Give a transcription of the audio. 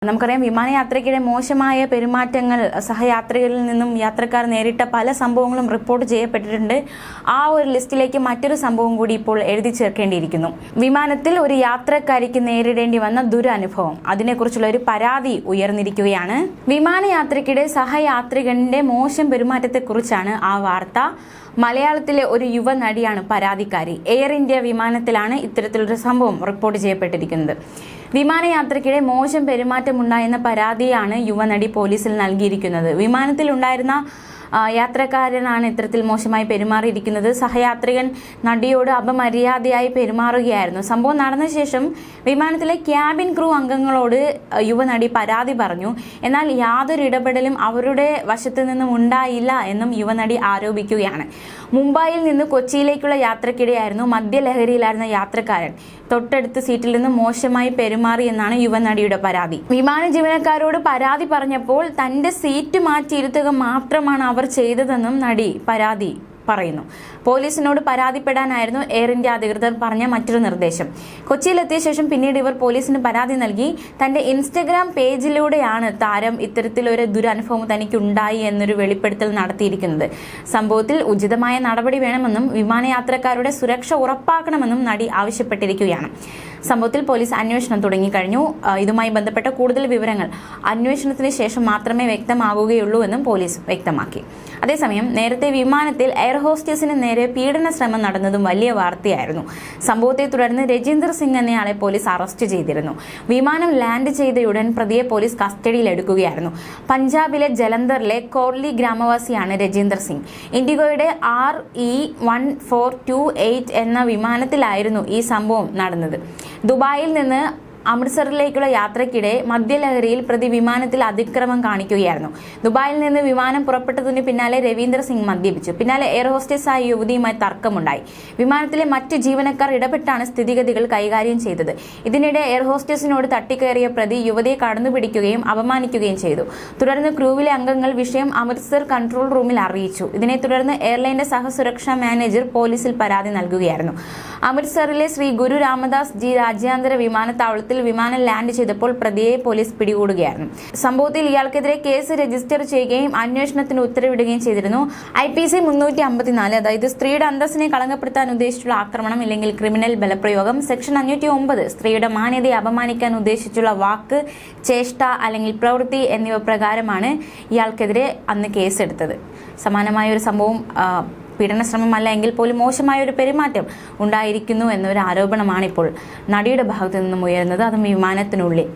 നമുക്കറിയാം വിമാനയാത്രയ്ക്കിടെ മോശമായ പെരുമാറ്റങ്ങൾ സഹയാത്രികരിൽ നിന്നും യാത്രക്കാർ നേരിട്ട പല സംഭവങ്ങളും റിപ്പോർട്ട് ചെയ്യപ്പെട്ടിട്ടുണ്ട്. ആ ഒരു ലിസ്റ്റിലേക്ക് മറ്റൊരു സംഭവം കൂടി ഇപ്പോൾ എഴുതി ചേർക്കേണ്ടിയിരിക്കുന്നു. വിമാനത്തിൽ ഒരു യാത്രക്കാരിക്ക് നേരിടേണ്ടി വന്ന ദുരനുഭവം, അതിനെക്കുറിച്ചുള്ള ഒരു പരാതി ഉയർന്നിരിക്കുകയാണ്. വിമാനയാത്രയ്ക്കിടെ സഹയാത്രികന്റെ മോശം പെരുമാറ്റത്തെക്കുറിച്ചാണ് ആ വാർത്ത. മലയാളത്തിലെ ഒരു യുവ നടിയാണ് പരാതിക്കാരി. എയർ ഇന്ത്യ വിമാനത്തിലാണ് ഇത്തരത്തിലൊരു സംഭവം റിപ്പോർട്ട് ചെയ്യപ്പെട്ടിരിക്കുന്നത്. വിമാനയാത്രയ്ക്കിടെ മോശം പെരുമാറ്റമുണ്ടായെന്ന പരാതിയാണ് യുവനടി പോലീസിൽ നൽകിയിരിക്കുന്നത്. വിമാനത്തിൽ ഉണ്ടായിരുന്ന യാത്രക്കാരനാണ് ഇത്തരത്തിൽ മോശമായി പെരുമാറിയിരിക്കുന്നത്. സഹയാത്രികൻ നടിയോട് അപമര്യാദയായി പെരുമാറുകയായിരുന്നു. സംഭവം നടന്ന ശേഷം വിമാനത്തിലെ ക്യാബിൻ ക്രൂ അംഗങ്ങളോട് യുവനടി പരാതി പറഞ്ഞു. എന്നാൽ യാതൊരു ഇടപെടലും അവരുടെ വശത്തു നിന്നും ഉണ്ടായില്ല എന്നും യുവനടി ആരോപിക്കുകയാണ്. മുംബൈയിൽ നിന്ന് കൊച്ചിയിലേക്കുള്ള യാത്രക്കിടെയായിരുന്നു മദ്യലഹരിയിലായിരുന്ന യാത്രക്കാരൻ തൊട്ടടുത്ത സീറ്റിൽ നിന്ന് മോശമായി പെരുമാറി എന്നാണ് യുവനടിയുടെ പരാതി. വിമാന ജീവനക്കാരോട് പരാതി പറഞ്ഞപ്പോൾ തന്റെ സീറ്റ് മാറ്റിയിരുത്തുക മാത്രമാണ് അവർ ചെയ്തതെന്നും നടി പരാതി പറയുന്നു. പോലീസിനോട് പരാതിപ്പെടാനായിരുന്നു എയർ ഇന്ത്യ അധികൃതർ പറഞ്ഞ മറ്റൊരു നിർദ്ദേശം. കൊച്ചിയിലെത്തിയ ശേഷം പിന്നീട് ഇവർ പോലീസിന് പരാതി നൽകി. തന്റെ ഇൻസ്റ്റഗ്രാം പേജിലൂടെയാണ് താരം ഇത്തരത്തിലൊരു ദുരനുഭവം തനിക്കുണ്ടായി എന്നൊരു വെളിപ്പെടുത്തൽ നടത്തിയിരിക്കുന്നത്. സംഭവത്തിൽ ഉചിതമായ നടപടി വേണമെന്നും വിമാനയാത്രക്കാരുടെ സുരക്ഷ ഉറപ്പാക്കണമെന്നും നടി ആവശ്യപ്പെട്ടിരിക്കുകയാണ്. സംഭവത്തിൽ പോലീസ് അന്വേഷണം തുടങ്ങിക്കഴിഞ്ഞു. ഇതുമായി ബന്ധപ്പെട്ട കൂടുതൽ വിവരങ്ങൾ അന്വേഷണത്തിന് ശേഷം മാത്രമേ വ്യക്തമാകുകയുള്ളൂ എന്നും പോലീസ് വ്യക്തമാക്കി. അതേസമയം നേരത്തെ വിമാനത്തിൽ എയർ ഹോസ്റ്റസിന് നേരെ പീഡന ശ്രമം നടന്നതും വലിയ വാർത്തയായിരുന്നു. സംഭവത്തെ തുടർന്ന് രജീന്ദർ സിംഗ് എന്നയാളെ പോലീസ് അറസ്റ്റ് ചെയ്തിരുന്നു. വിമാനം ലാൻഡ് ചെയ്തയുടൻ പ്രതിയെ പോലീസ് കസ്റ്റഡിയിൽ എടുക്കുകയായിരുന്നു. പഞ്ചാബിലെ ജലന്ധറിലെ കോർലി ഗ്രാമവാസിയാണ് രജീന്ദർ സിംഗ്. ഇൻഡിഗോയുടെ RE1428 എന്ന വിമാനത്തിലായിരുന്നു ഈ സംഭവം നടന്നത്. ദുബായിൽ നിന്ന് അമൃത്സറിലേക്കുള്ള യാത്രയ്ക്കിടെ മദ്യലഹരിയിൽ പ്രതി വിമാനത്തിൽ അതിക്രമം കാണിക്കുകയായിരുന്നു. ദുബായിൽ നിന്ന് വിമാനം പുറപ്പെട്ടതിന് പിന്നാലെ രവീന്ദർ സിംഗ് മദ്യപിച്ചു. പിന്നാലെ എയർ ഹോസ്റ്റസായ യുവതിയുമായി തർക്കമുണ്ടായി. വിമാനത്തിലെ മറ്റ് ജീവനക്കാർ ഇടപെട്ടാണ് സ്ഥിതിഗതികൾ കൈകാര്യം ചെയ്തത്. ഇതിനിടെ എയർ ഹോസ്റ്റസിനോട് തട്ടിക്കയറിയ പ്രതി യുവതിയെ കടന്നുപിടിക്കുകയും അപമാനിക്കുകയും ചെയ്തു. തുടർന്ന് ക്രൂവിലെ അംഗങ്ങൾ വിഷയം അമൃത്സർ കൺട്രോൾ റൂമിൽ അറിയിച്ചു. ഇതിനെ തുടർന്ന് എയർലൈന്റെ സഹസുരക്ഷാ മാനേജർ പോലീസിൽ പരാതി നൽകുകയായിരുന്നു. അമൃത്സറിലെ ശ്രീ ഗുരു രാമദാസ് ജി രാജ്യാന്തര വിമാനത്താവളത്തിൽ വിമാനം ലാൻഡ് ചെയ്തപ്പോൾ പ്രതിയെ പോലീസ് പിടികൂടുകയായിരുന്നു. സംഭവത്തിൽ ഇയാൾക്കെതിരെ കേസ് രജിസ്റ്റർ ചെയ്യുകയും അന്വേഷണത്തിന് ഉത്തരവിടുകയും ചെയ്തിരുന്നു. IPC 354, അതായത് സ്ത്രീയുടെ അന്തസ്സിനെ കളങ്കപ്പെടുത്താൻ ഉദ്ദേശിച്ചുള്ള ആക്രമണം ഇല്ലെങ്കിൽ ക്രിമിനൽ ബലപ്രയോഗം, സെക്ഷൻ 509 സ്ത്രീയുടെ മാന്യതയെ അപമാനിക്കാൻ ഉദ്ദേശിച്ചുള്ള വാക്ക്, ചേഷ്ട അല്ലെങ്കിൽ പ്രവൃത്തി എന്നിവ പ്രകാരമാണ് ഇയാൾക്കെതിരെ അന്ന് കേസെടുത്തത്. സമാനമായ ഒരു സംഭവം പീഡനശ്രമമല്ല എങ്കിൽ പോലും മോശമായ ഒരു പെരുമാറ്റം ഉണ്ടായിരിക്കുന്നു എന്നൊരു ആരോപണമാണ് ഇപ്പോൾ നടിയുടെ ഭാഗത്തു നിന്നും ഉയരുന്നത്, അതും വിമാനത്തിനുള്ളിൽ.